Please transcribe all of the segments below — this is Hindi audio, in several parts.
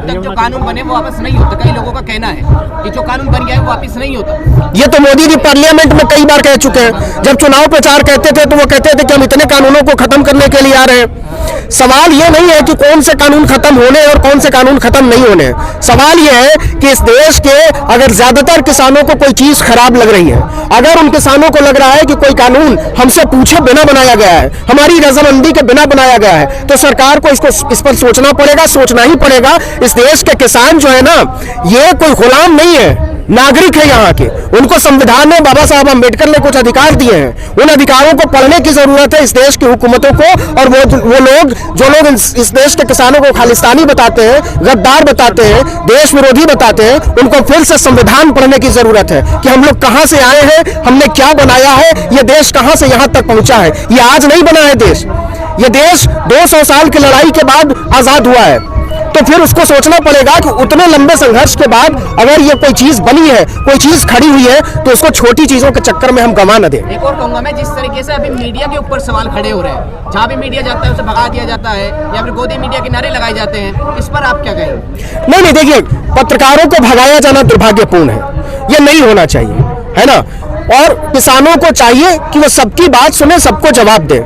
तक जो कानून बने वो वापस नहीं होता। कई लोगों का कहना है कि जो कानून बन गया है वो वापस नहीं होता। ये तो मोदी जी पार्लियामेंट में कई बार कह चुके हैं। जब चुनाव प्रचार कहते थे तो वो कहते थे कि हम इतने कानूनों को खत्म करने के लिए आ रहे हैं। सवाल ये नहीं है कि कौन से कानून खत्म होने और कौन से कानून खत्म नहीं होने। सवाल ये है कि इस देश के अगर ज्यादातर किसानों को कोई चीज खराब लग रही है, अगर उन किसानों को लग रहा है कि कोई कानून हमसे पूछे बिना बनाया गया है, हमारी रजामंदी के बिना बनाया गया है, तो सरकार को इस पर सोचना पड़ेगा, सोचना ही पड़ेगा। इस देश के किसान जो है ना, ये कोई गुलाम नहीं है, नागरिक है यहाँ के। उनको संविधान में बाबा साहब अम्बेडकर ने कुछ अधिकार दिए हैं। उन अधिकारों को पढ़ने की जरूरत है इस देश की हुकूमतों को। और वो लोग जो लोग इस देश के किसानों को खालिस्तानी बताते हैं, गद्दार बताते हैं, देश विरोधी बताते हैं, उनको फिर से संविधान पढ़ने की जरूरत है कि हम लोग कहां से आए हैं, हमने क्या बनाया है, ये देश कहां से यहां तक पहुंचा है। ये आज नहीं बना है देश। ये देश 200 साल की लड़ाई के बाद आजाद हुआ है। तो फिर उसको सोचना पड़ेगा कि उतने लंबे संघर्ष के बाद अगर ये कोई चीज बनी है, कोई चीज खड़ी हुई है, तो उसको छोटी चीजों के चक्कर में हम गंवा न दें। एक और कहूंगा मैं, जिस तरीके से अभी मीडिया के ऊपर सवाल खड़े हो रहे हैं, जहां भी मीडिया जाता है उसे भगा दिया जाता है या फिर गोदी मीडिया के नारे लगाए जाते हैं, इस पर आप क्या कहेंगे? नहीं, देखिए, पत्रकारों को भगाया जाना दुर्भाग्यपूर्ण है, ये नहीं होना चाहिए, है ना। और किसानों को चाहिए कि वो सबकी बात सुने, सबको जवाब दे।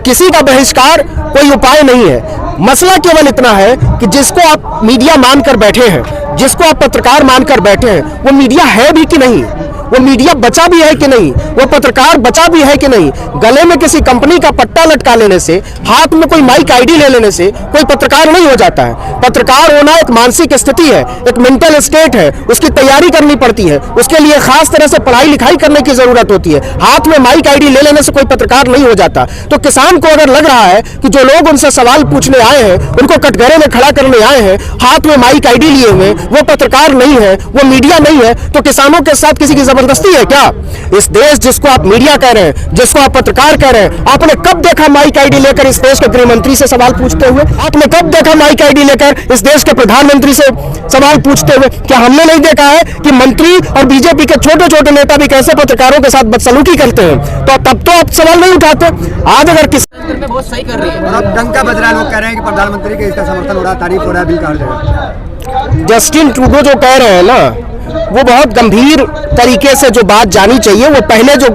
किसी का बहिष्कार कोई उपाय नहीं है। मसला केवल इतना है कि जिसको आप मीडिया मानकर बैठे हैं, जिसको आप पत्रकार मानकर बैठे हैं, वो मीडिया है भी कि नहीं, वो मीडिया बचा भी है कि नहीं, वो पत्रकार बचा भी है कि नहीं। गले में किसी कंपनी का पट्टा लटका लेने से, हाथ में कोई माइक आईडी ले लेने से कोई पत्रकार नहीं हो जाता है। पत्रकार होना एक मानसिक स्थिति है, एक मेंटल स्टेट है, उसकी तैयारी करनी पड़ती है, उसके लिए खास तरह से पढ़ाई लिखाई करने की जरूरत होती है। हाथ में माइक आईडी ले लेने से कोई पत्रकार नहीं हो जाता। तो किसान को अगर लग रहा है कि जो लोग उनसे सवाल पूछने आए हैं, उनको कटघरे में खड़ा करने आए हैं, हाथ में माइक आईडी लिए हुए, वो पत्रकार नहीं है, वो मीडिया नहीं है, तो किसानों के साथ किसी की जबरदस्ती है क्या? इस देश जिसको आप मीडिया कह रहे हैं, जिसको आप पत्रकार कह रहे हैं, आपने कब देखा माइक आईडी लेकर इस देश के गृह मंत्री से सवाल पूछते हुए? आपने कब देखा माइक आईडी लेकर इस देश के प्रधानमंत्री से सवाल पूछते हुए? क्या हमने नहीं देखा है कि मंत्री और बीजेपी के छोटे छोटे नेता भी कैसे पत्रकारों के साथ बदसलूकी करते हैं? तो तब तो आप सवाल नहीं उठाते। आज अगर किसी बहुत सही कर रही है और अब डंका बज रहा है, लोग कह रहे हैं कि प्रधानमंत्री के इसका समर्थन हो रहा है, तारीफ हो रहा है, बिल काट रहे। जस्टिन ट्रूडो जो कह रहे हैं ना, वो बहुत गंभीर तरीके से जो बात जानी चाहिए, वो पहले जो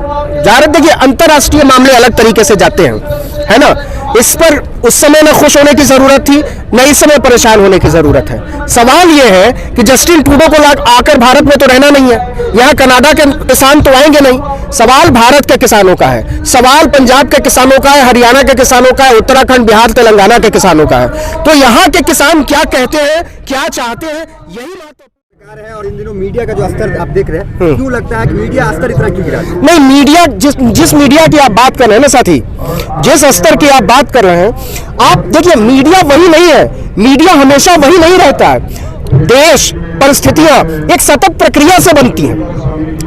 जा रहे, देखिए अंतर्राष्ट्रीय मामले अलग तरीके से जाते हैं, है ना। इस पर उस समय न खुश होने की जरूरत थी, न इस समय परेशान होने की जरूरत है। सवाल यह है कि जस्टिन ट्रूडो को आकर भारत में तो रहना नहीं है, यहाँ कनाडा के किसान तो आएंगे नहीं। सवाल भारत के किसानों का है, सवाल पंजाब के किसानों का है, हरियाणा के किसानों का है, उत्तराखंड, बिहार, तेलंगाना के किसानों का है। तो यहाँ के किसान क्या कहते हैं, क्या चाहते हैं, यही बात है। और इन दिनों मीडिया का जो स्तर आप देख रहे हैं, क्यों लगता है कि मीडिया स्तर इतना क्यों गिरा? नहीं, मीडिया जिस मीडिया की आप बात कर रहे हैं ना साथी, जिस स्तर की आप बात कर रहे हैं, आप देखिए मीडिया वही नहीं है, मीडिया हमेशा वही नहीं रहता है। देश, परिस्थितियां एक सतत प्रक्रिया से बनती हैं।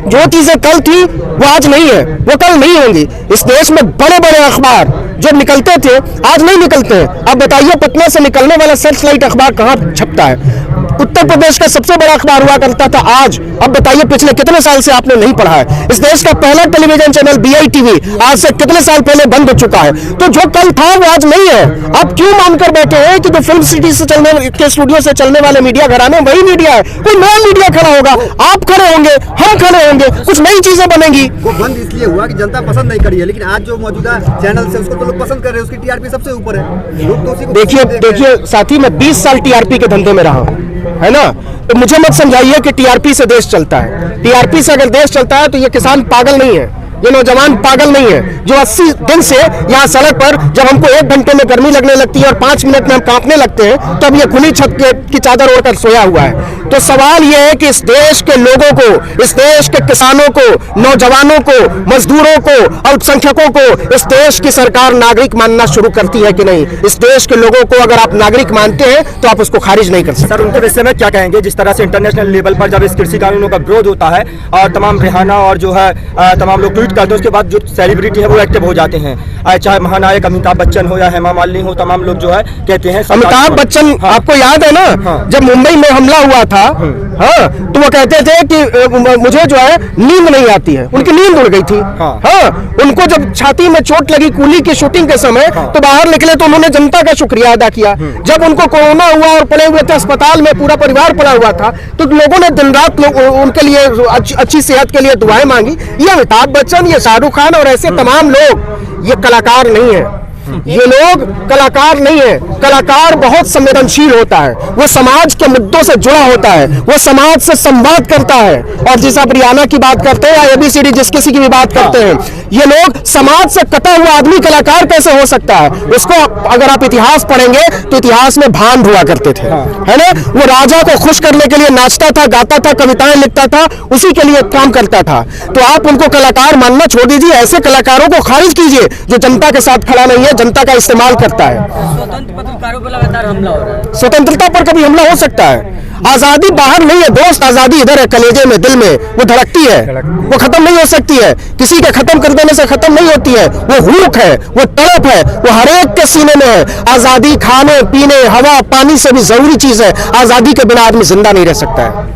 जो चीजें कल थी वो आज नहीं है, वो कल नहीं होंगी। इस देश में बड़े बड़े अखबार जो निकलते थे आज नहीं निकलते हैं। अब बताइए, पटना से निकलने वाला सर्चलाइट अखबार कहाँ छपता है? उत्तर प्रदेश का सबसे बड़ा अखबार हुआ करता था आज। अब बताइए, पिछले कितने साल से आपने नहीं पढ़ा है? इस देश का पहला टेलीविजन चैनल BITV आज से कितने साल पहले बंद हो चुका है। तो जो कल था वो आज नहीं है। आप क्यों मानकर बैठे हैं कि जो फिल्म सिटी से चलने के स्टूडियो से चलने वाले मीडिया घराने वही मीडिया है? कोई नया मीडिया खड़ा होगा, आप खड़े होंगे, हम खड़े होंगे, कुछ नई चीजें बनेंगी। वो बंद इसलिए हुआ कि जनता पसंद नहीं करी है, लेकिन आज जो मौजूदा चैनल है उसको तो लोग पसंद कर रहे हैं, उसकी TRP सबसे ऊपर है। लोग तो उसी को देखिए साथी, मैं 20 साल TRP के धंधे में रहा हूँ, है ना। तो मुझे मत समझाइए कि TRP से देश चलता है। TRP से अगर देश चलता है तो ये किसान पागल नहीं है, ये नौजवान पागल नहीं है जो 80 दिन से यहाँ सड़क पर, जब हमको 1 घंटे में गर्मी लगने लगती है और 5 मिनट में हम कांपने लगते हैं, तब ये खुली छत की चादर ओढ़कर सोया हुआ है। तो सवाल ये है कि इस देश के लोगों को, इस देश के किसानों को, नौजवानों को, मजदूरों को, अल्पसंख्यकों को इस देश की सरकार नागरिक मानना शुरू करती है कि नहीं? इस देश के लोगों को अगर आप नागरिक मानते हैं तो आप उसको खारिज नहीं कर सकते। सर, उनके विषय में क्या कहेंगे? जिस तरह से इंटरनेशनल लेवल पर जब इस कृषि कानूनों का विरोध होता है और तमाम रिहाना और जो है तमाम लोग ट्वीट करते हैं, उसके बाद जो सेलिब्रिटी है वो एक्टिव हो जाते हैं, चाहे महानायक अमिताभ बच्चन हो या हेमा मालिनी हो, तमाम लोग जो है कहते हैं। अमिताभ बच्चन, आपको याद है ना, जब मुंबई में हमला हुआ था, हाँ, तो वो कहते थे कि मुझे जो है नींद नहीं आती है, उनकी नींद उड़ गई थी। हाँ, उनको जब छाती में चोट लगी कूली की शूटिंग के समय, तो बाहर निकले तो उन्होंने जनता का शुक्रिया अदा किया। जब उनको कोरोना हुआ और पड़े हुए थे अस्पताल में, पूरा परिवार पड़ा हुआ था, तो लोगों ने दिन रात उनके लिए अच्छी सेहत के लिए दुआएं मांगी। ये अमिताभ बच्चन, ये शाहरुख खान और ऐसे तमाम लोग ये कलाकार नहीं है, ये लोग कलाकार नहीं है। कलाकार बहुत संवेदनशील होता है, वो समाज के मुद्दों से जुड़ा होता है, वो समाज से संवाद करता है। और जिस आप रियाना की बात करते हैं या ABCD जिस किसी की भी बात करते हैं, ये लोग समाज से कटा हुआ आदमी कलाकार कैसे हो सकता है? उसको अगर आप इतिहास पढ़ेंगे तो इतिहास में भांड हुआ करते थे, है ना? वो राजा को खुश करने के लिए नाचता था, गाता था, कविताएं लिखता था, उसी के लिए काम करता था। तो आप उनको कलाकार मानना छोड़ दीजिए, ऐसे कलाकारों को खारिज कीजिए जो जनता के साथ खड़ा नहीं है, जनता का इस्तेमाल करता है। स्वतंत्र पत्रकारों पर लगातार हमला हो रहा है। स्वतंत्रता पर कभी हमला हो सकता है? आजादी बाहर नहीं है दोस्त, आजादी इधर है, कलेजे में, दिल में, वो धड़कती है, वो खत्म नहीं हो सकती है। किसी के खत्म कर देने से खत्म नहीं होती है। वो हुक है, वो तड़प है, वो हर एक के सीने में है। आजादी खाने पीने हवा पानी से भी जरूरी चीज है। आजादी के बिना आदमी जिंदा नहीं रह सकता है।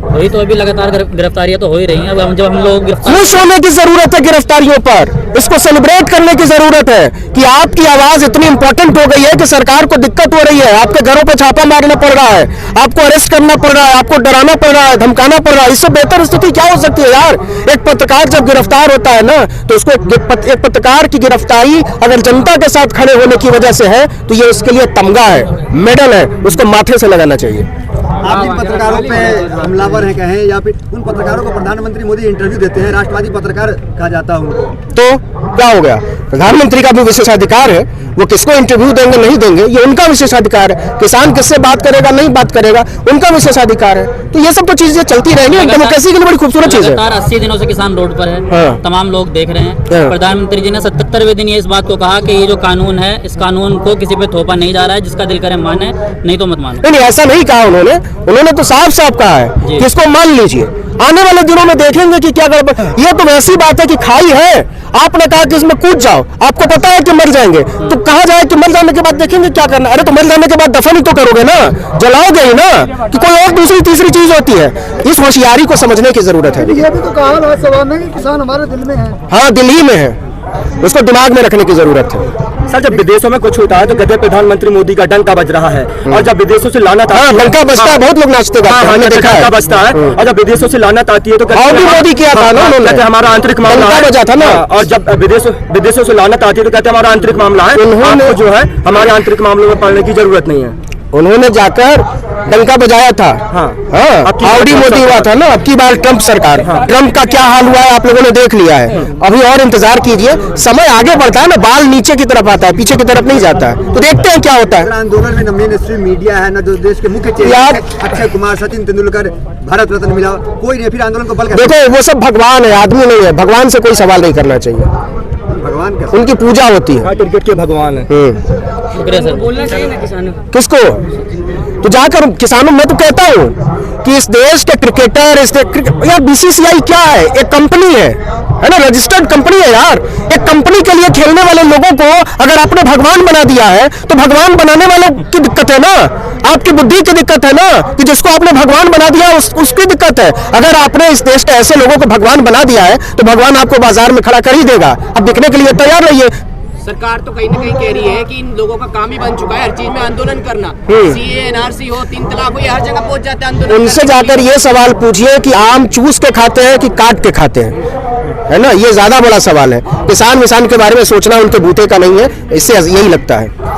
वही तो अभी लगातार गिरफ्तारियां तो हो ही रही हैं। अब जब हम लोग खुश होने की जरूरत है गिरफ्तारियों पर, इसको सेलिब्रेट करने की जरूरत है कि आपकी आवाज इतनी इंपॉर्टेंट हो गई है कि सरकार को दिक्कत हो रही है, आपके घरों पे छापा मारना पड़ रहा है, आपको अरेस्ट करना पड़ रहा है, आपको डराना पड़ रहा है, धमकाना पड़ रहा है। इससे बेहतर स्थिति क्या हो सकती है यार? एक पत्रकार जब गिरफ्तार होता है ना, तो उसको एक पत्रकार की गिरफ्तारी अगर जनता के साथ खड़े होने की वजह से है तो ये उसके लिए तमगा है, मेडल है, उसको माथे से लगाना चाहिए। आप जिन पत्रकारों पे हमलावर हैं कहें या फिर उन पत्रकारों को प्रधानमंत्री मोदी इंटरव्यू देते हैं, राष्ट्रवादी पत्रकार कहा जाता है उनको, तो क्या हो गया? प्रधानमंत्री का भी विशेषाधिकार है, वो किसको इंटरव्यू देंगे नहीं देंगे ये उनका विशेषाधिकार है। किसान किससे बात करेगा नहीं बात करेगा उनका विशेषाधिकार है। तो ये सब तो चीजें चलती रहेंगी, डेमोक्रेसी के लिए बड़ी खूबसूरत चीज है। 80 दिनों से किसान रोड पर है, हाँ। तमाम लोग देख रहे हैं। हाँ। प्रधानमंत्री जी ने 77वें दिन ये इस बात को कहा कि ये जो कानून है, इस कानून को किसी पे थोपा नहीं जा रहा है, जिसका दिल करे माने, नहीं तो मत मानो। नहीं, ऐसा नहीं कहा उन्होंने तो साफ साफ कहा है कि इसको मान लीजिए। आने वाले दिनों में देखेंगे कि क्या गड़बड़। ये तो वैसी बात है कि खाई है, आपने कहा कि इसमें कूद जाओ, आपको पता है कि मर जाएंगे, तो कहा जाए कि मर जाने के बाद देखेंगे क्या करना। अरे तो मर जाने के बाद दफन ही तो करोगे ना, जलाओगे ही ना, कि कोई और दूसरी तीसरी चीज होती है। इस होशियारी को समझने की जरूरत है। ये भी तो कहा सवाल है कि किसान हमारे दिल में है। हाँ, दिल ही में है, उसको दिमाग में रखने की जरूरत है। सर, जब विदेशों में कुछ होता है तो कहते हैं प्रधानमंत्री मोदी का डंका बज रहा है, और जब विदेशों से लानत आती है, डंका बजता है, बहुत लोग नाचते गाते हैं, हमने देखा है। डंका बजता है, और जब विदेशों से लानत आती है तो कहते हैं और भी मोदी किया था ना उन्होंने, हमारा आंतरिक मामला डंका बजा था ना। और जब विदेशों से लानत आती है तो कहते हैं हमारा आंतरिक मामला है, उन्होंने जो है हमारे आंतरिक मामलों में पड़ने की जरूरत नहीं है। उन्होंने जाकर डंका बजाया था। हाँ, हाउडी मोदी हुआ था ना। अब की बार ट्रंप सरकार, ट्रंप का क्या हाल हुआ है आप लोगों ने देख लिया है। अभी और इंतजार कीजिए, समय आगे बढ़ता है ना, बाल नीचे की तरफ आता है, पीछे की तरफ नहीं जाता है। तो देखते हैं क्या होता है। आंदोलन में न मेन स्ट्रीम मीडिया है, न जो देश के मुख्य चेहरे अक्षय कुमार, सचिन तेंदुलकर, भारत रत्न मिला, कोई नहीं, फिर आंदोलन को बल कर। देखो, वो सब भगवान है, आदमी नहीं है। भगवान से कोई सवाल नहीं करना चाहिए, भगवान का उनकी पूजा होती है। क्रिकेट के भगवान है। शुक्रिया सर। बोलना चाहिए ना किसानों को। किसको? तो जाकर किसानों, मैं तो कहता हूँ कि इस देश के क्रिकेटर, यार BCCI क्या है? एक कंपनी है ना, रजिस्टर्ड कंपनी है यार। एक कंपनी के लिए खेलने वाले लोगों को अगर आपने भगवान बना दिया है तो भगवान बनाने वालों की दिक्कत है ना, आपकी बुद्धि की दिक्कत है ना, कि जिसको आपने भगवान बना दिया उसकी दिक्कत है। अगर आपने इस देश के ऐसे लोगों को भगवान बना दिया है तो भगवान आपको बाजार में खड़ा कर ही देगा। अब बिकने के लिए तैयार रहिए। सरकार तो कहीं ना कहीं कह रही है कि इन लोगों का काम ही बन चुका है हर चीज में आंदोलन करना। CA NRC हो, 3 तलाक हो, ये हर जगह पहुंच जाते हैं आंदोलन। उनसे जाकर ये सवाल पूछिए कि आम चूस के खाते हैं कि काट के खाते हैं, है ना? ये ज्यादा बड़ा सवाल है। किसान विसान के बारे में सोचना उनके बूते का नहीं है, इससे यही लगता है।